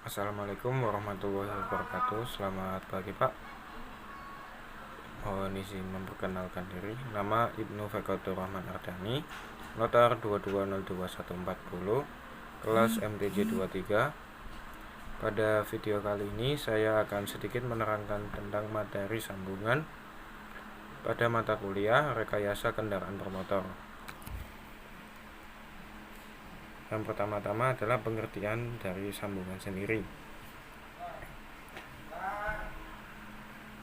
Assalamualaikum warahmatullahi wabarakatuh. Selamat pagi Pak. Mohon izin memperkenalkan diri. Nama Ibnu Fakotur Rahman Ardani, notar 22021440, kelas MTJ 23. Pada video kali ini saya akan sedikit menerangkan tentang materi sambungan pada mata kuliah rekayasa kendaraan bermotor. Yang pertama-tama adalah pengertian dari sambungan sendiri.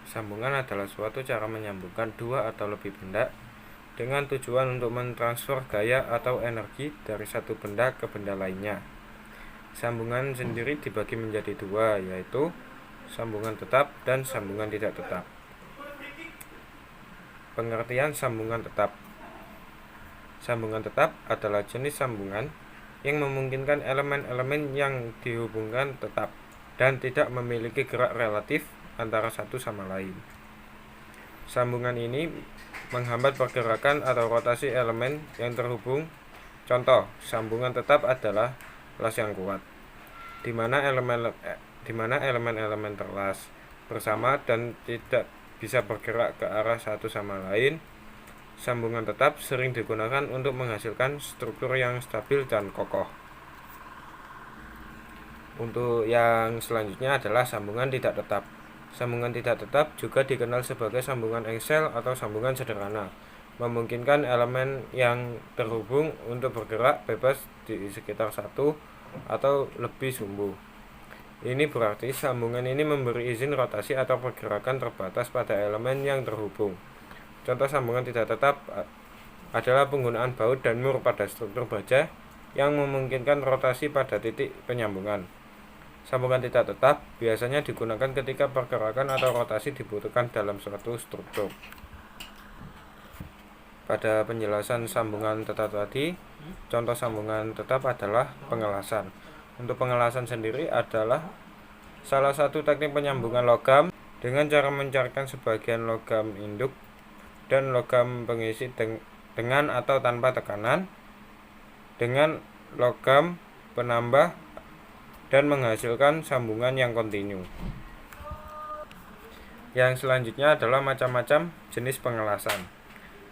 Sambungan adalah suatu cara menyambungkan dua atau lebih benda dengan tujuan untuk mentransfer gaya atau energi dari satu benda ke benda lainnya. Sambungan sendiri dibagi menjadi dua, yaitu sambungan tetap dan sambungan tidak tetap. Pengertian sambungan tetap. Sambungan tetap adalah jenis sambungan yang memungkinkan elemen-elemen yang dihubungkan tetap dan tidak memiliki gerak relatif antara satu sama lain. Sambungan ini menghambat pergerakan atau rotasi elemen yang terhubung. Contoh, sambungan tetap adalah las yang kuat, di mana elemen-elemen terlas bersama dan tidak bisa bergerak ke arah satu sama lain. Sambungan tetap sering digunakan untuk menghasilkan struktur yang stabil dan kokoh. Untuk yang selanjutnya adalah sambungan tidak tetap. Sambungan tidak tetap juga dikenal sebagai sambungan engsel atau sambungan sederhana, memungkinkan elemen yang terhubung untuk bergerak bebas di sekitar satu atau lebih sumbu. Ini berarti sambungan ini memberi izin rotasi atau pergerakan terbatas pada elemen yang terhubung. Contoh sambungan tidak tetap adalah penggunaan baut dan mur pada struktur baja yang memungkinkan rotasi pada titik penyambungan. Sambungan tidak tetap biasanya digunakan ketika pergerakan atau rotasi dibutuhkan dalam suatu struktur. Pada penjelasan sambungan tetap tadi, contoh sambungan tetap adalah pengelasan. Untuk pengelasan sendiri adalah salah satu teknik penyambungan logam dengan cara mencarikan sebagian logam induk dan logam pengisi dengan atau tanpa tekanan dengan logam penambah dan menghasilkan sambungan yang kontinu. Yang selanjutnya adalah macam-macam jenis pengelasan.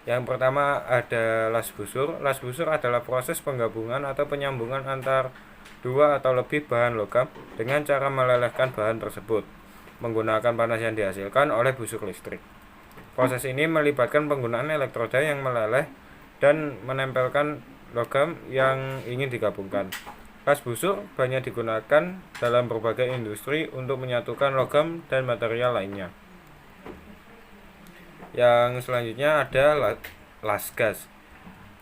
Yang pertama ada las busur. Las busur adalah proses penggabungan atau penyambungan antar dua atau lebih bahan logam dengan cara melelehkan bahan tersebut menggunakan panas yang dihasilkan oleh busur listrik. Proses ini melibatkan penggunaan elektroda yang meleleh dan menempelkan logam yang ingin digabungkan. Las busur banyak digunakan dalam berbagai industri untuk menyatukan logam dan material lainnya. Yang selanjutnya ada las gas.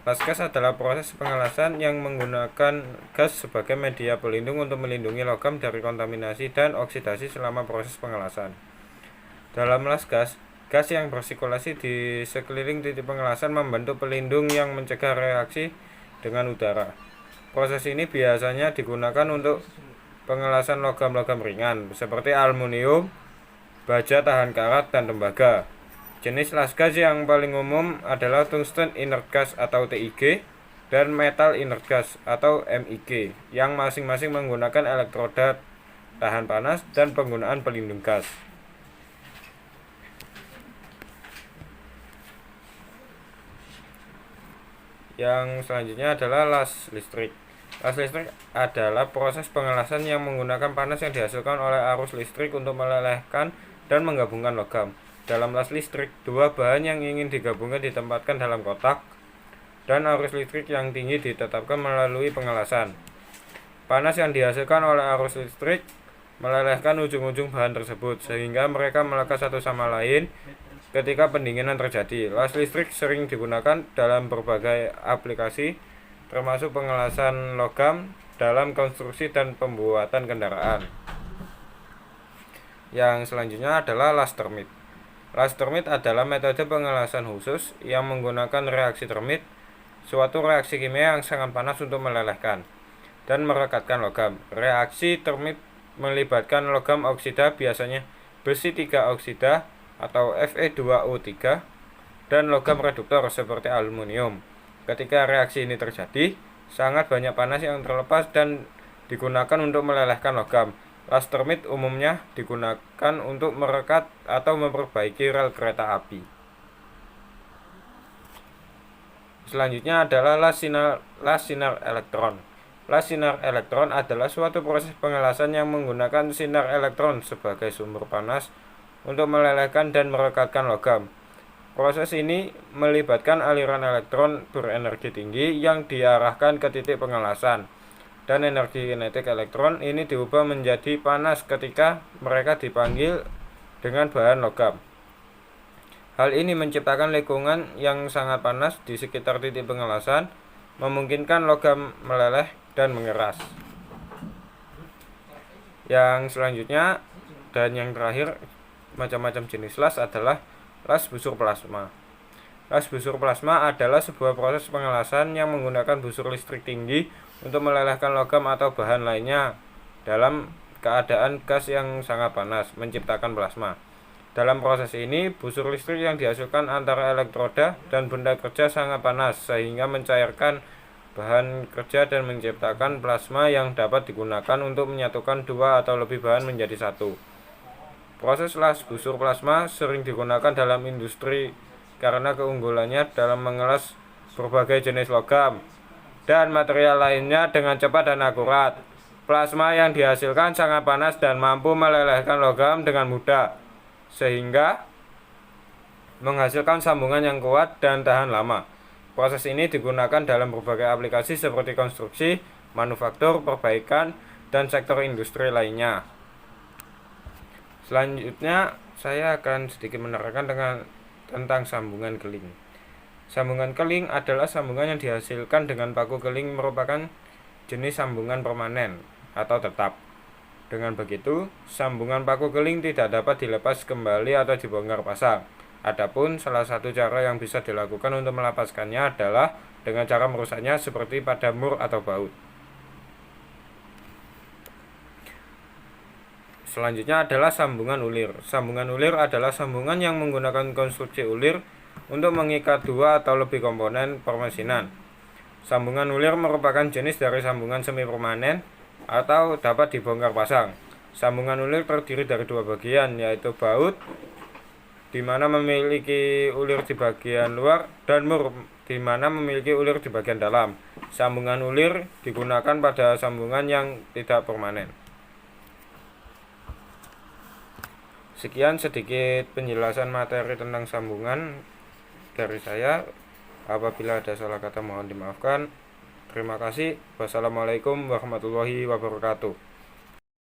Las gas adalah proses pengelasan yang menggunakan gas sebagai media pelindung untuk melindungi logam dari kontaminasi dan oksidasi selama proses pengelasan. Dalam las gas yang bersirkulasi di sekeliling titik pengelasan membentuk pelindung yang mencegah reaksi dengan udara. Proses ini biasanya digunakan untuk pengelasan logam-logam ringan seperti aluminium, baja tahan karat, dan tembaga. Jenis las gas yang paling umum adalah tungsten inert gas atau TIG dan metal inert gas atau MIG yang masing-masing menggunakan elektroda tahan panas dan penggunaan pelindung gas. Yang selanjutnya adalah las listrik. Las listrik adalah proses pengelasan yang menggunakan panas yang dihasilkan oleh arus listrik untuk melelehkan dan menggabungkan logam. Dalam las listrik, dua bahan yang ingin digabungkan ditempatkan dalam kotak dan arus listrik yang tinggi ditetapkan melalui pengelasan. Panas yang dihasilkan oleh arus listrik melelehkan ujung-ujung bahan tersebut sehingga mereka melekat satu sama lain. Ketika pendinginan terjadi, las listrik sering digunakan dalam berbagai aplikasi, termasuk pengelasan logam dalam konstruksi dan pembuatan kendaraan. Yang selanjutnya adalah las termit. Las termit adalah metode pengelasan khusus yang menggunakan reaksi termit, suatu reaksi kimia yang sangat panas untuk melelehkan dan merekatkan logam. Reaksi termit melibatkan logam oksida, biasanya besi 3 oksida atau Fe2O3, dan logam reduktor seperti aluminium. Ketika reaksi ini terjadi, sangat banyak panas yang terlepas dan digunakan untuk melelehkan logam. Las termit umumnya digunakan untuk merekat atau memperbaiki rel kereta api. Selanjutnya adalah las sinar elektron. Las sinar elektron adalah suatu proses pengelasan yang menggunakan sinar elektron sebagai sumber panas untuk melelehkan dan merekatkan logam. Proses ini melibatkan aliran elektron berenergi tinggi yang diarahkan ke titik pengelasan, dan energi kinetik elektron ini diubah menjadi panas ketika mereka dipanggil dengan bahan logam. Hal ini menciptakan lingkungan yang sangat panas di sekitar titik pengelasan, memungkinkan logam meleleh dan mengeras. Yang selanjutnya dan yang terakhir macam-macam jenis las adalah las busur plasma. Las busur plasma adalah sebuah proses pengelasan yang menggunakan busur listrik tinggi untuk melelehkan logam atau bahan lainnya dalam keadaan gas yang sangat panas, menciptakan plasma. Dalam proses ini, busur listrik yang dihasilkan antara elektroda dan benda kerja sangat panas sehingga mencairkan bahan kerja dan menciptakan plasma yang dapat digunakan untuk menyatukan dua atau lebih bahan menjadi satu. Proses las busur plasma sering digunakan dalam industri karena keunggulannya dalam mengelas berbagai jenis logam dan material lainnya dengan cepat dan akurat. Plasma yang dihasilkan sangat panas dan mampu melelehkan logam dengan mudah, sehingga menghasilkan sambungan yang kuat dan tahan lama. Proses ini digunakan dalam berbagai aplikasi seperti konstruksi, manufaktur, perbaikan, dan sektor industri lainnya. Selanjutnya, saya akan sedikit menerangkan tentang sambungan keling. Sambungan keling adalah sambungan yang dihasilkan dengan paku keling, merupakan jenis sambungan permanen atau tetap. Dengan begitu, sambungan paku keling tidak dapat dilepas kembali atau dibongkar pasang. Adapun salah satu cara yang bisa dilakukan untuk melepaskannya adalah dengan cara merusaknya seperti pada mur atau baut. Selanjutnya adalah sambungan ulir. Sambungan ulir adalah sambungan yang menggunakan konstruksi ulir untuk mengikat dua atau lebih komponen permesinan. Sambungan ulir merupakan jenis dari sambungan semi permanen atau dapat dibongkar pasang. Sambungan ulir terdiri dari dua bagian, yaitu baut di mana memiliki ulir di bagian luar dan mur di mana memiliki ulir di bagian dalam. Sambungan ulir digunakan pada sambungan yang tidak permanen. Sekian sedikit penjelasan materi tentang sambungan dari saya. Apabila ada salah kata mohon dimaafkan. Terima kasih. Wassalamualaikum warahmatullahi wabarakatuh.